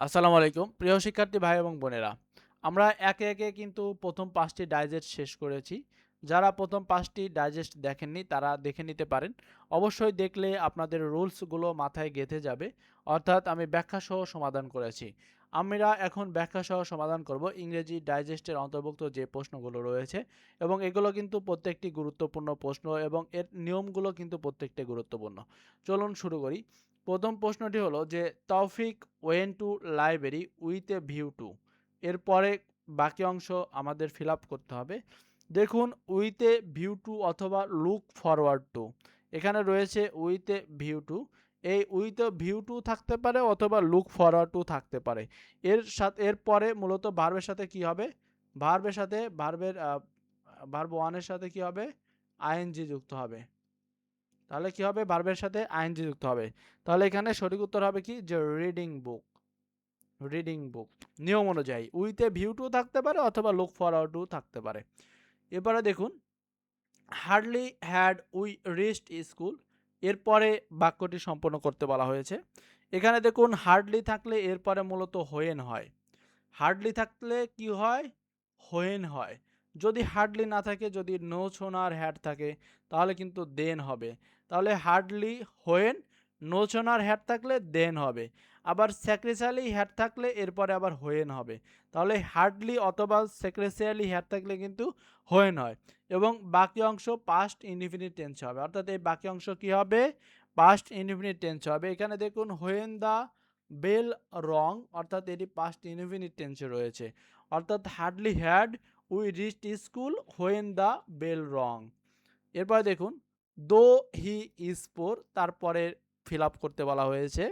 আসসালামু আলাইকুম প্রিয় শিক্ষার্থী ভাই এবং বোনেরা, আমরা একে একে কিন্তু প্রথম ৫টি ডাইজেস্ট শেষ করেছি। যারা প্রথম ৫টি ডাইজেস্ট দেখেননি তারা দেখে নিতে পারেন। অবশ্যই দেখলে আপনাদের রুলসগুলো মাথায় গেঁথে যাবে। অর্থাৎ আমি ব্যাখ্যাসহ সমাধান করেছি। আমরা এখন ব্যাখ্যাসহ সমাধান করব ইংরেজি ডাইজেস্টের অন্তর্ভুক্ত যে প্রশ্নগুলো রয়েছে, এবং এগুলো কিন্তু প্রত্যেকটি গুরুত্বপূর্ণ প্রশ্ন এবং এর নিয়মগুলো কিন্তু প্রত্যেকটি গুরুত্বপূর্ণ। চলুন শুরু করি। প্রথম প্রশ্নটি হলো যে তৌফিক went to library with a view to, এরপরে বাকি অংশ আমাদের ফিল আপ করতে হবে। দেখুন, উইথ এ ভিউ টু অথবা লুক ফরওয়ার্ড টু, এখানে রয়েছে উইথ এ ভিউ টু। এই উইথ এ ভিউ টু থাকতে পারে অথবা লুক ফরওয়ার্ড টু থাকতে পারে। এরপরে মূলত ভার্বের সাথে কি হবে? ভার্বের সাথে ভার্ব ওয়ানের সাথে কি হবে? আইএনজি যুক্ত হবে। তাহলে কি হবে? ভার্বের সাথে আইএনজি যুক্ত হবে। তাহলে এখানে সঠিক উত্তর হবে কি? যে রিডিং বুক। রিডিং বুক নিয়ম অনুযায়ী উইথ এ ভিউ টু থাকতে পারে অথবা লুক ফরওয়ার্ড টু থাকতে পারে। এবারে দেখুন, hardly had we reached school, এরপরে বাক্যটি সম্পন্ন করতে বলা হয়েছে। এখানে দেখুন, হার্ডলি থাকলে এরপরে মূলত হোয়েন হয়। হার্ডলি থাকলে কি হয়? হোয়েন হয়। যদি হার্ডলি না থাকে, যদি নো সোনার হ্যাড থাকে, তাহলে কিন্তু দেন হবে। তাহলে hardly when, no sooner had থাকলে দেন হবে। আবার স্যাক্রিফাইসলি হ্যাড থাকলে এরপরে আবার হোয়েন হবে। তাহলে হার্ডলি অথবা স্যাক্রিফাইসলি হ্যাড থাকলে কিন্তু হোয়েন হয়। এবং বাকি অংশ পাস্ট ইনডিফিনিট টেন্স হবে। অর্থাৎ এই বাকি অংশ কি হবে? পাস্ট ইনডিফিনিট টেন্স হবে। এখানে দেখুন, হোয়েন দা বেল রং, অর্থাৎ এটি পাস্ট ইনডিফিনিট টেন্সে রয়েছে। অর্থাৎ hardly had we reached school when the bell rang. এরপরে দেখুন, দো হি ইজ পোর, তারপরে ফিল আপ করতে বলা হয়েছে।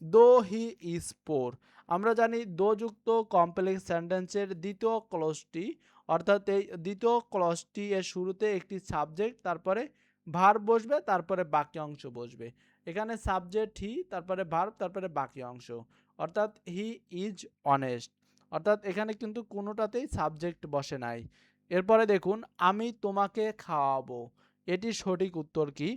দো হি ইজ পোর, আমরা জানি দো যুক্ত কমপ্লেক্স সেন্টেন্সের দ্বিতীয় ক্লজটি, অর্থাৎ এই দ্বিতীয় ক্লজটি এর শুরুতে একটি সাবজেক্ট, তারপরে ভার্ব বসবে, তারপরে বাকি অংশ বসবে। এখানে সাবজেক্ট হি, তারপরে ভার্ব, তারপরে বাকি অংশ। অর্থাৎ হি ইজ অনেস্ট, অর্থাৎ এখানে কিন্তু কোনোটাতেই সাবজেক্ট বসে নাই। এরপরে দেখুন, আমি তোমাকে খাওয়াবো, এটি সঠিক উত্তর কি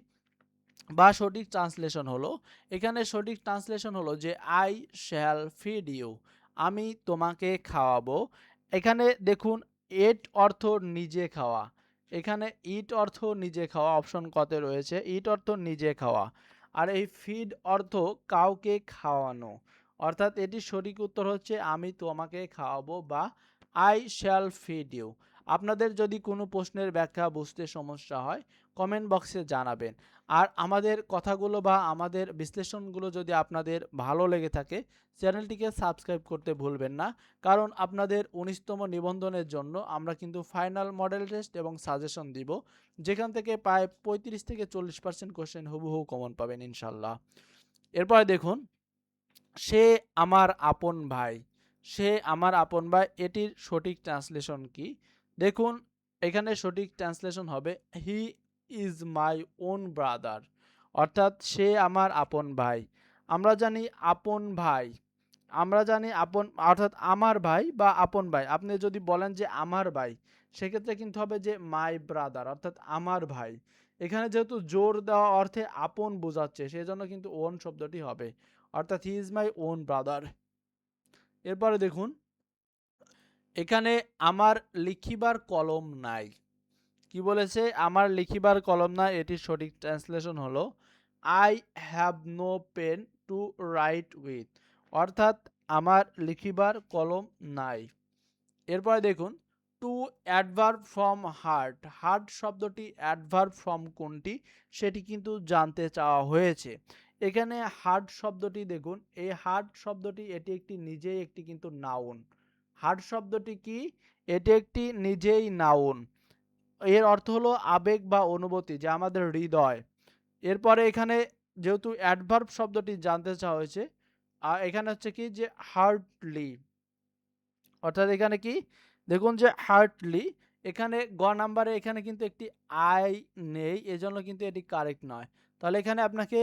বা সঠিক ট্রান্সলেশন হলো? এখানে সঠিক ট্রান্সলেশন হলো যে আই শ্যাল ফিড ইউ, আমি তোমাকে খাওয়াবো। এখানে দেখুন, এট অর্থ নিজে খাওয়া, এখানে ইট অর্থ নিজে খাওয়া, অপশন কতে রয়েছে। ইট অর্থ নিজে খাওয়া, আর এই ফিড অর্থ কাউকে খাওয়ানো। অর্থাৎ এটি সঠিক উত্তর হচ্ছে আমি তোমাকে খাওয়াবো বা আই শ্যাল ফিড ইউ। আপনাদের যদি কোনো প্রশ্নের ব্যাখ্যা বুঝতে সমস্যা হয়, কমেন্ট বক্সে জানাবেন। আর আমাদের কথাগুলো বা আমাদের বিশ্লেষণগুলো যদি আপনাদের ভালো লেগে থাকে, চ্যানেলটিকে সাবস্ক্রাইব করতে ভুলবেন না। কারণ আপনাদের ১৯তম নিবন্ধনের জন্য আমরা কিন্তু ফাইনাল মডেল টেস্ট এবং সাজেশন দিব, যেখান থেকে প্রায় ৩৫ থেকে ৪০% কোশ্চেন হুবহু কমন পাবেন ইনশাল্লাহ। এরপরে দেখুন, সে আমার আপন ভাই, সে আমার আপন ভাই, এটির সঠিক ট্রান্সলেশন কি? দেখুন, এখানে সঠিক ট্রান্সলেশন হবে he is my own brother, অর্থাৎ সে আমার আপন ভাই। আমরা জানি আপন ভাই, আমরা জানি আপন অর্থাৎ আমার ভাই বা আপন ভাই। আপনি যদি বলেন যে আমার ভাই, সেক্ষেত্রে কিন্তু হবে যে মাই ব্রাদার, অর্থাৎ আমার ভাই। এখানে যেহেতু জোর দেওয়া অর্থে আপন বোঝাচ্ছে, সেজন্য কিন্তু ওন শব্দটি হবে, অর্থাৎ he is my own brother. এরপরে দেখুন, এখানে আমার লিখিবার কলম নাই। কি বলেছে? আমার লিখিবার কলম নাই, এটির সঠিক ট্রান্সলেশন হলো I have no pen to write with, অর্থাৎ আমার লিখিবার কলম নাই। এরপরে দেখুন, to adverb from heart, heart শব্দটি অ্যাডভার্ব ফ্রম কোনটি সেটি কিন্তু জানতে চাওয়া হয়েছে। এখানে হার্ট শব্দটি দেখুন, এই হার্ট শব্দটি এটি একটি নিজেই একটি কিন্তু নাউন। হার্ট শব্দটি কি? এটি একটি নিজেই নাউন। এর অর্থ হলো আবেগ বা অনুভূতি, যা আমাদের হৃদয়। এরপরে এখানে যেহেতু অ্যাডভার্ব শব্দটি জানতে চাওয়া হয়েছে, এখানে হচ্ছে কি যে হার্টলি, অর্থাৎ এখানে কি দেখুন যে হার্টলি, এখানে গ নাম্বারে এখানে কিন্তু একটি আই নেই, এজন্য কিন্তু এটি কারেক্ট নয়। তাহলে এখানে আপনাকে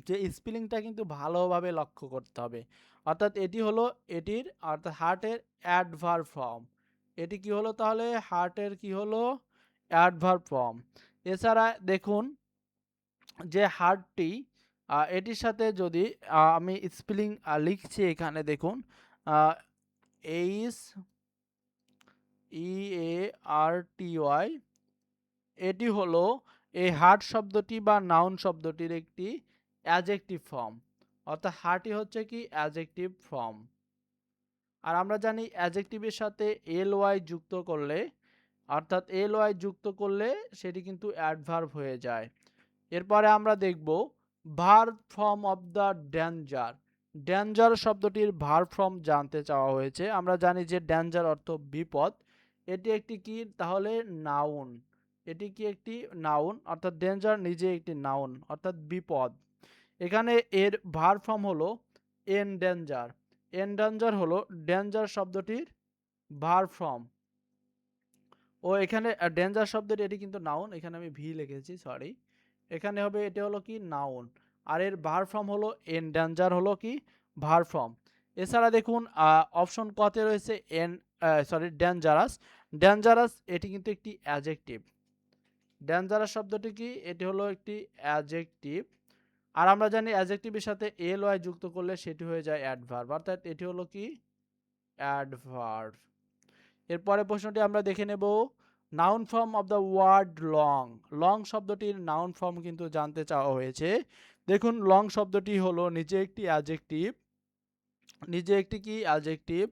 যে স্পেলিংটা কিন্তু ভালোভাবে লক্ষ্য করতে হবে। অর্থাৎ এটি হলো এটির, অর্থাৎ হার্টের অ্যাডভার্ব ফর্ম। এটি কি হলো? তাহলে হার্টের কি হলো? Adverb form. এছাড়া দেখুন যে হার্টটি এটির সাথে যদি আমি স্পেলিং লিখছি এখানে দেখুন, এইচ ই এ আর টি ওয়াই, এটি হলো এই হার্ট শব্দটি বা নাউন শব্দটির একটি অ্যাডজেক্টিভ ফর্ম, অর্থাৎ হার্টই হচ্ছে কি অ্যাডজেক্টিভ ফর্ম। আর আমরা জানি অ্যাডজেক্টিভের সাথে এল ওয়াই যুক্ত করলে, অর্থাৎ এল ওয়াই যুক্ত করলে সেটি কিন্তু অ্যাডভার্ব হয়ে যায়। এরপরে আমরা দেখব verb form of the danger. Danger শব্দটির ভার্ব ফর্ম জানতে চাওয়া হয়েছে। আমরা জানি যে ডেঞ্জার অর্থ বিপদ, এটি একটি কি তাহলে নাউন, এটি কি একটি নাউন, অর্থাৎ ডেঞ্জার নিজে একটি নাউন অর্থাৎ বিপদ। এখানে এর ভার্ব ফর্ম হলো এনডেঞ্জার। এনডেঞ্জার হলো ডেঞ্জার শব্দটির ভার্ব ফর্ম। ও এখানে ডেঞ্জার শব্দটি এটি কিন্তু নাউন, এখানে আমি ভি লিখেছি সরি, এখানে হবে এটি হলো কি নাউন, আর এর ভার্ব ফর্ম হলো এনডেঞ্জার হলো কি ভার্ব ফর্ম। এছাড়া দেখুন অপশন কতে রয়েছে ডেঞ্জারাস। ডেঞ্জারাস এটি কিন্তু একটি অ্যাডজেক্টিভ। ডেঞ্জারাস শব্দটি কি, এটি হলো একটি অ্যাডজেক্টিভ। আর আমরা জানি অ্যাডজেক্টিভের সাথে এল ওয়াই যুক্ত করলে সেটি হয়ে যায় অ্যাডভার্ব, অর্থাৎ এটি হলো কি অ্যাডভার্ব। এরপরে প্রশ্নটি আমরা দেখে নেব noun form of the word long. Long শব্দটির নাউন ফর্ম কিন্তু জানতে চাওয়া হয়েছে। দেখুন লং শব্দটি হলো নিজে একটি অ্যাডজেক্টিভ, নিজে একটি কি অ্যাডজেক্টিভ,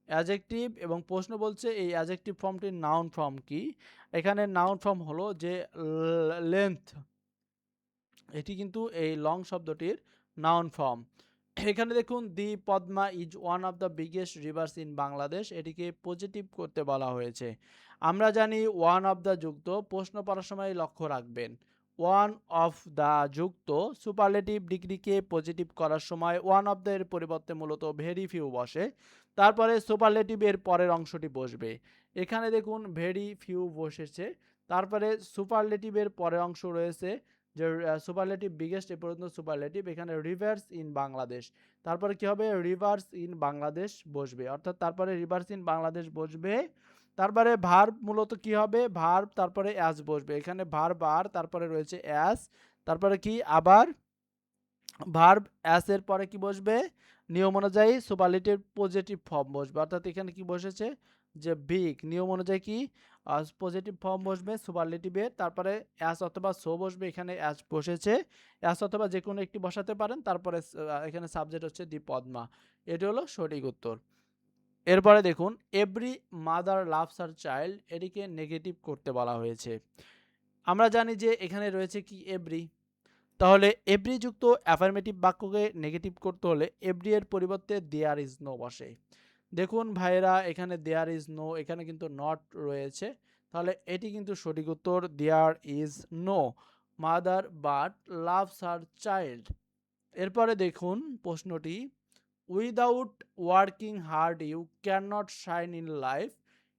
অ্যাডজেক্টিভ এবং প্রশ্ন বলছে এই অ্যাডজেক্টিভ ফর্মটির নাউন ফর্ম কি। এখানে নাউন ফর্ম হলো যে লেন্থ, এটি কিন্তু এই লং শব্দটির নাউন ফর্ম। এখানে দেখুন the Padma is one of the biggest rivers in Bangladesh, এটিকে পজিটিভ করতে বলা হয়েছে। আমরা জানি ওয়ান অফ দ্য যুক্ত, প্রশ্ন পড়ার সময় লক্ষ্য রাখবেন ওয়ান অফ দ্য যুক্ত সুপারলেটিভ ডিগ্রিকে পজিটিভ করার সময় ওয়ান অফ দ্য এর পরিবর্তে মূলত ভেরি ফিউ বসে, তারপরে সুপারলেটিভ এর পরের অংশটি বসবে। এখানে দেখুন ভেরি ফিউ বসেছে, তারপরে সুপারলেটিভের পরের অংশ রয়েছে যে সুপারলেটিভ বিগেস্ট এ পর্যন্ত সুপারলেটিভ, এখানে রিভার্স ইন বাংলাদেশ, তারপরে কি হবে রিভার্স ইন বাংলাদেশ বসবে, অর্থাৎ তারপরে রিভার্স ইন বাংলাদেশ বসবে। তারপরে ভার্ব মূলত কি হবে ভার্ব, তারপরে অ্যাজ বসবে, এখানে ভার্ব আর তারপরে রয়েছে অ্যাজ, তারপরে কি আবার ভার্ব অ্যাজ এর পরে কি বসবে নিয়ম অনুযায়ী সুপারলেটিভ পজিটিভ ফর্ম বসবে, অর্থাৎ এখানে কি বসেছে যে বিগ, নিয়ম অনুযায়ী কি পজিটিভ ফর্ম বসবে সুপারলেটিভের, তারপরে অ্যাস অথবা সো বসবে, এখানে অ্যাস বসেছে, অ্যাস অথবা যে কোনো একটি বসাতে পারেন, তারপরে এখানে সাবজেক্ট হচ্ছে দি পদ্মা, এটি হলো সঠিক উত্তর। এরপরে দেখুন every mother loves her child, এটিকে নেগেটিভ করতে বলা হয়েছে। আমরা জানি যে এখানে রয়েছে কি এভরি, তাহলে এভরি যুক্ত অ্যাফার্মেটিভ বাক্যকে নেগেটিভ করতে হলে এভরি এর পরিবর্তে দেয়ার ইজ নো বসে। দেখুন ভাইরা এখানে দেয়ার ইজ নো, এখানে কিন্তু নট রয়েছে, তাহলে এটি কিন্তু সঠিক উত্তর there is no mother but loves her child. এরপরে দেখুন প্রশ্নটি without working hard you can not shine in life,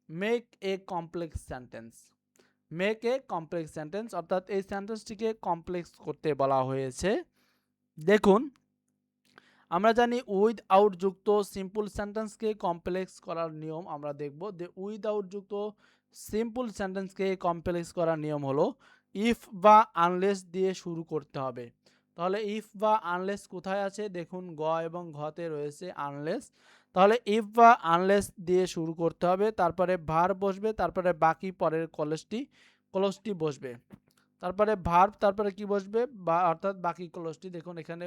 make a complex sentence. Make a complex sentence, অর্থাৎ এই সেন্টেন্সটিকে কমপ্লেক্স করতে বলা হয়েছে। দেখুন আমরা জানি উইথ আউট যুক্ত সিম্পল সেন্টেন্সকে কমপ্লেক্স করার নিয়ম আমরা দেখব, যে উইথ আউট যুক্ত সিম্পল সেন্টেন্সকে কমপ্লেক্স করার নিয়ম হলো ইফ বা আনলেস দিয়ে শুরু করতে হবে। তাহলে ইফ বা আনলেস কোথায় আছে দেখুন গ এবং ঘতে রয়েছে আনলেস, তাহলে ইফ বা আনলেস দিয়ে শুরু করতে হবে, তারপরে ভার্ব বসবে, তারপরে বাকি পরের ক্লজটি বসবে, তারপরে ভার্ব তারপরে কি বসবে বা অর্থাৎ বাকি ক্লজটি। দেখুন এখানে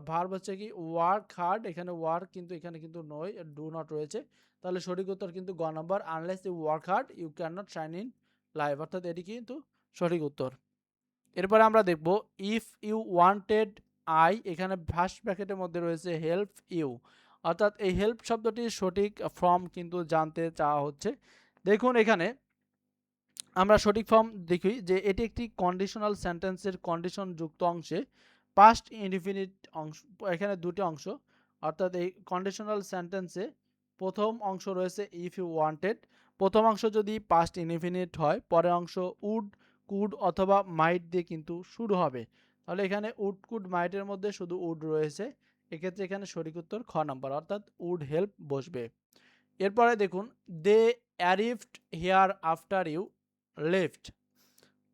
ভার্ব হচ্ছে কি ওয়ার্ক হার্ড, এখানে ওয়ার্ক কিন্তু এখানে কিন্তু নয় ডু নট রয়েছে, তাহলে সঠিক উত্তর কিন্তু গ number unless you work hard you can not shine in life, অর্থাৎ এটি কিন্তু সঠিক উত্তর। এরপরে আমরা দেখব ইফ ইউ ওয়ান্টেড আই, এখানে ফার্স্ট ব্র্যাকেটের মধ্যে রয়েছে হেল্প ইউ, অর্থাৎ এই হেল্প শব্দটির সঠিক ফর্ম কিন্তু জানতে চাওয়া হচ্ছে। দেখুন এখানে আমরা সঠিক ফর্ম দেখি যে এটি একটি কন্ডিশনাল সেন্টেন্সের কন্ডিশন যুক্ত অংশে পাস্ট ইনডিফিনিট অংশ, এখানে দুটি অংশ, অর্থাৎ এই কন্ডিশনাল সেন্টেন্সে প্রথম অংশ রয়েছে ইফ ইউ ওয়ান্টেড, প্রথম অংশ যদি পাস্ট ইনডিফিনিট হয় পরের অংশ উড কুড অথবা মাইট দিয়ে কিন্তু শুরু হবে, তাহলে এখানে উড কুড মাইটের মধ্যে শুধু উড রয়েছে, এক্ষেত্রে এখানে সঠিক উত্তর খ নাম্বার, অর্থাৎ উড হেল্প বসবে। এরপরে দেখুন they arrived here after you left,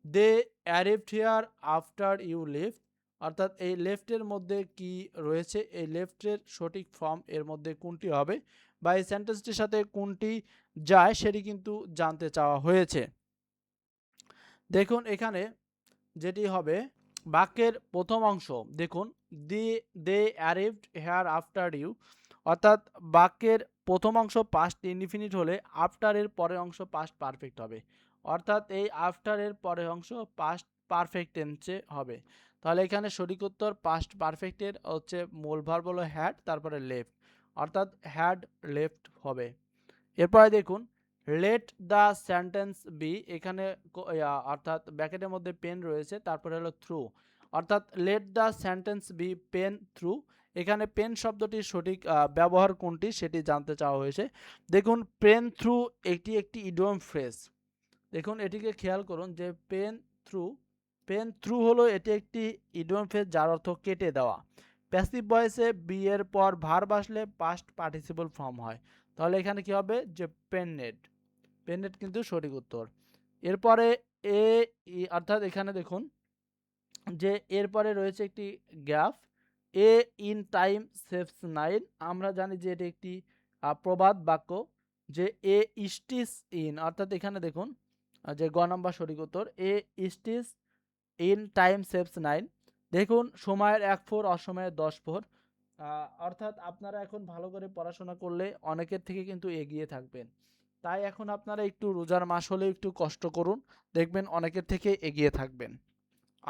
they arrived here after you left, অর্থাৎ এই লেফটের মধ্যে কি রয়েছে, এই লেফটের সঠিক ফর্ম এর মধ্যে কোনটি হবে বা এই সেন্টেন্সটির সাথে কোনটি যায় সেটি কিন্তু জানতে চাওয়া হয়েছে। দেখুন এখানে যেটি হবে বাক্যের প্রথম অংশ দেখুন, দে অ্যারিভড হেয়ার আফটার ইউ, অর্থাৎ বাক্যের প্রথম অংশ পাস্ট ইনডিফিনিট হলে আফটারের পরের অংশ পাস্ট পারফেক্ট হবে, অর্থাৎ এই আফটারের পরের অংশ পাস্ট পারফেক্ট টেন্সে হবে। তাহলে এখানে সঠিক উত্তর পাস্ট পারফেক্টের হচ্ছে মূল ভার্ব হলো হ্যাড, তারপরে লেফট, অর্থাৎ হ্যাড লেফট হবে। এরপরে দেখুন লেট দ্য সেন্টেন্স বি, এখানে অর্থাৎ ব্র্যাকেটের মধ্যে পেন রয়েছে, তারপরে হলো থ্রু, অর্থাৎ let the sentence be pen through, এখানে পেন শব্দটির সঠিক ব্যবহার কোনটি সেটি জানতে চাওয়া হয়েছে। দেখুন পেন থ্রু এটি একটি ইডিয়ম ফ্রেজ, দেখুন এটিকে খেয়াল করুন যে পেন থ্রু হলো এটি একটি ইডিয়ম ফ্রেজ যার অর্থ কেটে দেওয়া। প্যাসিভ ভয়েসে বি এর পর ভার্ব আসলে পাস্ট পার্টিসিপল ফর্ম হয়, তাহলে এখানে কি হবে যে পেননেড, পেননেড কিন্তু সঠিক উত্তর। এরপরে এ অর্থাৎ এখানে দেখুন যে এরপরে রয়েছে একটি gap, A in time saves nine, আমরা জানি যে এটি একটি প্রবাদ বাক্য, যে এ ইস্টিস ইন, অর্থাৎ এখানে দেখুন যে গ নম্বর সঠিক উত্তর, এ ইস্টিস ইন টাইম সেভস নাইন। দেখুন সময়ের 1 ফোর অসময়ের 10 ফোর, অর্থাৎ আপনারা এখন ভালো করে পড়াশোনা করলে অনেকের থেকে কিন্তু এগিয়ে থাকবেন, তাই এখন আপনারা একটু রোজার মাস হলেও একটু কষ্ট করুন, দেখবেন অনেকের থেকে এগিয়ে থাকবেন।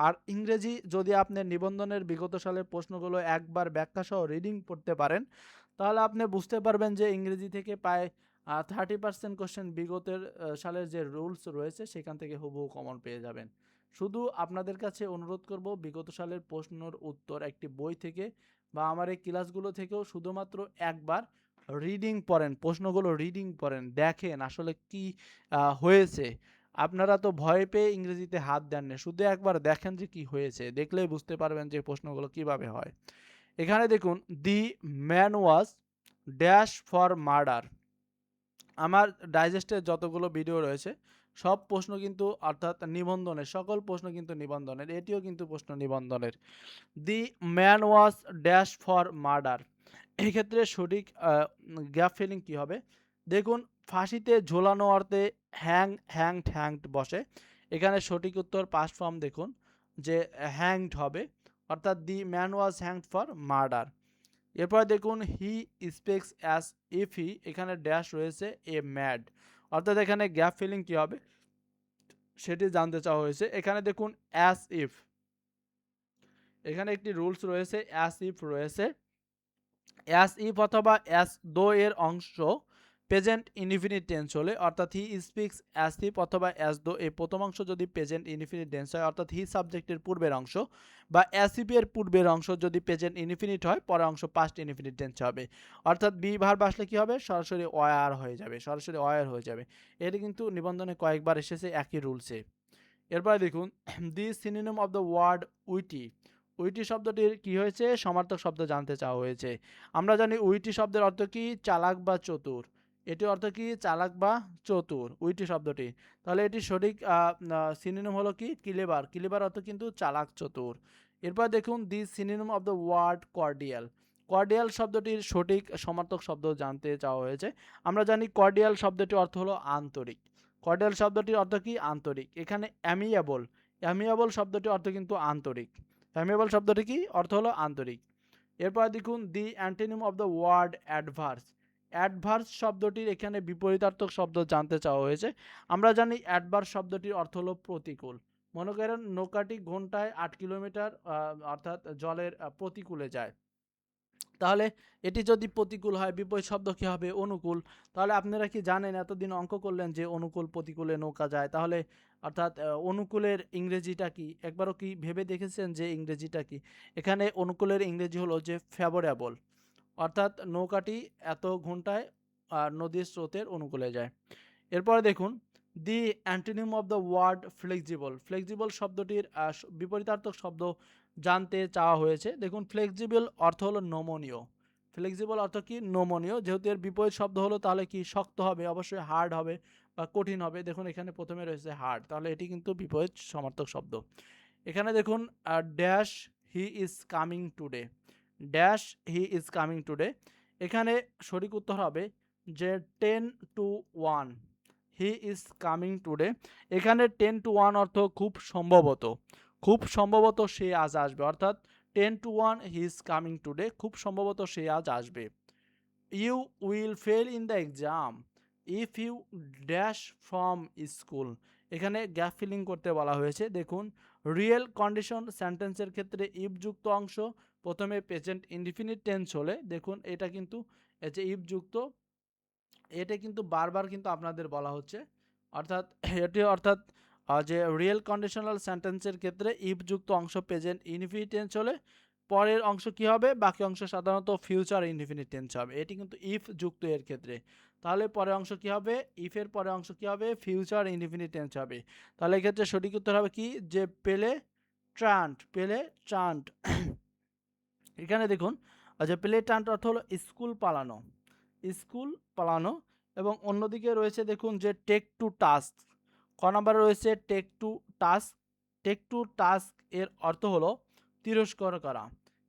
আর ইংরেজি যদি আপনি নিবন্ধনের বিগত সালের প্রশ্নগুলো একবার ব্যাখ্যা সহ রিডিং পড়তে পারেন, তাহলে আপনি বুঝতে পারবেন যে ইংরেজি থেকে প্রায় 30% কোশ্চেন বিগতের সালের যে রুলস রয়েছে সেখান থেকে হুবহু কমন পেয়ে যাবেন। শুধু আপনাদের কাছে অনুরোধ করব বিগত সালের প্রশ্নের উত্তর একটি বই থেকে বা আমার এই ক্লাসগুলো থেকেও শুধুমাত্র একবার রিডিং পড়েন, প্রশ্নগুলো রিডিং পড়েন, দেখেন আসলে কি হয়েছে। আপনারা তো ভয় পেয়ে ইংরেজিতে হাত দেন না, শুধু একবার দেখেন যে কি হয়েছে, দেখলেই বুঝতে পারবেন যে প্রশ্নগুলো কিভাবে হয়। এখানে দেখুন the man was dash for murder, আমার ডাইজেস্টের যতগুলো ভিডিও রয়েছে সব প্রশ্ন কিন্তু অর্থাৎ নিবন্ধনের সকল প্রশ্ন কিন্তু নিবন্ধনের, এটিও কিন্তু প্রশ্ন নিবন্ধনের। The man was dash for murder, এক্ষেত্রে সঠিক গ্যাপ ফিলিং কী হবে, দেখুন ফাঁসিতে ঝোলানো অর্থে হ্যাংড বসে, এখানে সঠিক উত্তর পাস্ট ফর্ম দেখুন যে হ্যাংড হবে, অর্থাৎ the man was hanged for murder. এরপর দেখুন he speaks as if he, এখানে ড্যাশ রয়েছে এ ম্যাড, অর্থাৎ এখানে গ্যাপ ফিলিং কী হবে সেটি জানতে চাওয়া হয়েছে। এখানে দেখুন অ্যাজ ইফ, এখানে একটি রুলস রয়েছে অ্যাজ ইফ রয়েছে, অ্যাজ ইফ অথবা অ্যাজ দো এর অংশ প্রেজেন্ট ইনডিফিনিট টেন্স হলে, অর্থাৎ হি স্পিক্স অ্যাজ ইফ অথবা অ্যাজ দো এই প্রথম অংশ যদি প্রেজেন্ট ইনডিফিনিট টেন্স হয়, অর্থাৎ হি সাবজেক্টের পূর্বের অংশ, বা অ্যাজ ইফ এর পূর্বের অংশ যদি প্রেজেন্ট ইনডিফিনিট হয় পরের অংশ পাস্ট ইনডিফিনিট টেন্স হবে, অর্থাৎ বি ভার্ব আসলে কি হবে সরাসরি ওয়ার হয়ে যাবে, সরাসরি ওয়ার হয়ে যাবে। এটি কিন্তু নিবন্ধনে কয়েকবার এসেছে একই রুলসে। এরপরে দেখুন the synonym of the word witty, witty শব্দটির কি হয়েছে সমার্থক শব্দ জানতে চাওয়া হয়েছে। আমরা জানি উইটি শব্দের অর্থ কি চালাক বা চতুর, এটির অর্থ কি চালাক বা চতুর উইটি শব্দটি, তাহলে এটি সঠিক সিনোনিম হলো কি ক্লেভার, ক্লেভার অর্থ কিন্তু চালাক চতুর। এরপর দেখুন the synonym of the word cordial, cordial শব্দটির সঠিক সমার্থক শব্দ জানতে চাওয়া হয়েছে। আমরা জানি কর্ডিয়াল শব্দটির অর্থ হলো আন্তরিক, কর্ডিয়াল শব্দটির অর্থ কি আন্তরিক। এখানে অ্যামিয়াবল, অ্যামিয়াবল শব্দটির অর্থ কিন্তু আন্তরিক, অ্যামিয়াবল শব্দটি কি অর্থ হলো আন্তরিক। এরপর দেখুন the antonym of the word adverse, adverse শব্দটির এখানে বিপরীতার্থক শব্দ জানতে চাওয়া হয়েছে। আমরা জানি অ্যাডভার্স শব্দটির অর্থ হলো প্রতিকূল, মনে করেন নৌকাটি ঘন্টায় 8 কিলোমিটার অর্থাৎ জলের প্রতিকূলে যায়, তাহলে এটি যদি প্রতিকূল হয় বিপরীত শব্দ কী হবে অনুকূল। তাহলে আপনারা কি জানেন এতদিন অঙ্ক করলেন যে অনুকূল প্রতিকূলে নৌকা যায়, তাহলে অর্থাৎ অনুকূলের ইংরেজিটা কি একবারও কি ভেবে দেখেছেন যে ইংরেজিটা কি, এখানে অনুকূলের ইংরেজি হলো যে ফেভারেবল, অর্থাৎ নৌকাটি এত ঘন্টায় নদীর স্রোতের অনুকূলে যায়। এরপরে দেখুন the antonym of the word flexible, flexible শব্দটির বিপরীতার্থক শব্দ জানতে চাওয়া হয়েছে। দেখুন ফ্লেক্সিবল অর্থ হলো নমনীয়, ফ্লেক্সিবল অর্থ কি নমনীয়, যেহেতু এর বিপরীত শব্দ হলো তাহলে কি শক্ত হবে, অবশ্যই হার্ড হবে বা কঠিন হবে। দেখুন এখানে প্রথমে রয়েছে হার্ড, তাহলে এটি কিন্তু বিপরীত সমার্থক শব্দ। এখানে দেখুন dash he is coming today, dash he is coming today. এখানে সঠিক উত্তর হবে যে 10 to 1, he is coming today. এখানে 10 to 1 অর্থ খুব সম্ভবত, খুব সম্ভবত সে আজ আসবে, অর্থাৎ 10 to 1 he is coming today, খুব সম্ভবত সে আজ আসবে। You will fail in the exam if you dash from school. এখানে গ্যাপ ফিলিং করতে বলা হয়েছে। দেখুন, রিয়েল কন্ডিশন সেন্টেন্সের ক্ষেত্রে ইফ যুক্ত অংশ প্রথমে প্রেজেন্ট ইনডিফিনিট টেন্স হলে, দেখুন এটা কিন্তু এই যে ইফ যুক্ত, এটা কিন্তু বারবার কিন্তু আপনাদের বলা হচ্ছে, অর্থাৎ এটি অর্থাৎ যে রিয়েল কন্ডিশনাল সেন্টেন্সের ক্ষেত্রে ইফ যুক্ত অংশ প্রেজেন্ট ইনডিফিনিট টেন্স হলে পরের অংশ কি হবে, বাকি অংশ সাধারণত ফিউচার ইনডিফিনিট টেন্স হবে। এটি কিন্তু ইফ যুক্ত এর ক্ষেত্রে। তাহলে পরের অংশ কি হবে, ইফের পরের অংশ কি হবে, ফিউচার ইনডিফিনিট টেন্স হবে। তাহলে এক্ষেত্রে সঠিক উত্তর হবে কি, যে পেলে ট্রান্ট, পেলে ট্রান্ট। এখানে দেখুন যে প্লে ট্রান্ট অর্থ হলো স্কুল পালানো, স্কুল পালানো। এবং অন্যদিকে রয়েছে দেখুন যে টেক টু টাস্ক, ক নম্বরে রয়েছে take to task. Take to task এর অর্থ হলো তিরস্কার করা।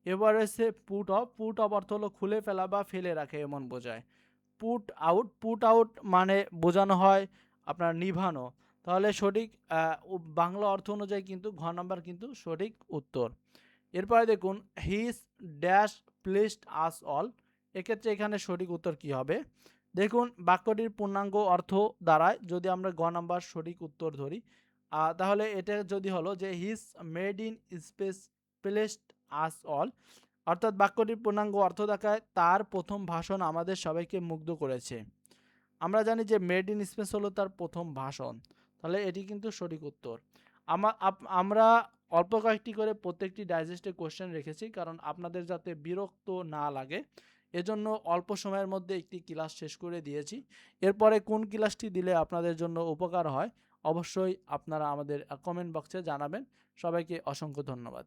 এবার রয়েছে পুট অফ, পুট অফ অর্থ হলো খুলে ফেলা বা ফেলে রাখে এমন বোঝায়। পুট আউট, পুট আউট মানে বোঝানো হয় আপনার নিভানো। তাহলে সঠিক বাংলা অর্থ অনুযায়ী কিন্তু ঘ নাম্বার কিন্তু সঠিক উত্তর। এরপরে দেখুন his dash placed us all, এক্ষেত্রে এখানে সঠিক উত্তর কি হবে। দেখুন বাক্যটির পূর্ণাঙ্গ অর্থ দাঁড়ায় যদি আমরা গ নাম্বার সঠিক উত্তর ধরি, তাহলে এটা যদি হলো যে his made in space placed us all, অর্থাৎ বাক্যটির পূর্ণাঙ্গ অর্থ দেখায় তার প্রথম ভাষণ আমাদের সবাইকে মুগ্ধ করেছে। আমরা জানি যে মেড ইন স্পেস হলো তার প্রথম ভাষণ, তাহলে এটি কিন্তু সঠিক উত্তর। আমরা অল্প কয়েকটি করে প্রত্যেকটি ডাইজেস্টে কোশ্চেন রেখেছি, কারণ আপনাদের যাতে বিরক্ত না লাগে এজন্য অল্প সময়ের মধ্যে একটি ক্লাস শেষ করে দিয়েছি। এরপরে কোন ক্লাসটি দিলে আপনাদের জন্য উপকার হয় অবশ্যই আপনারা আমাদের কমেন্ট বক্সে জানাবেন। সবাইকে অসংখ্য ধন্যবাদ।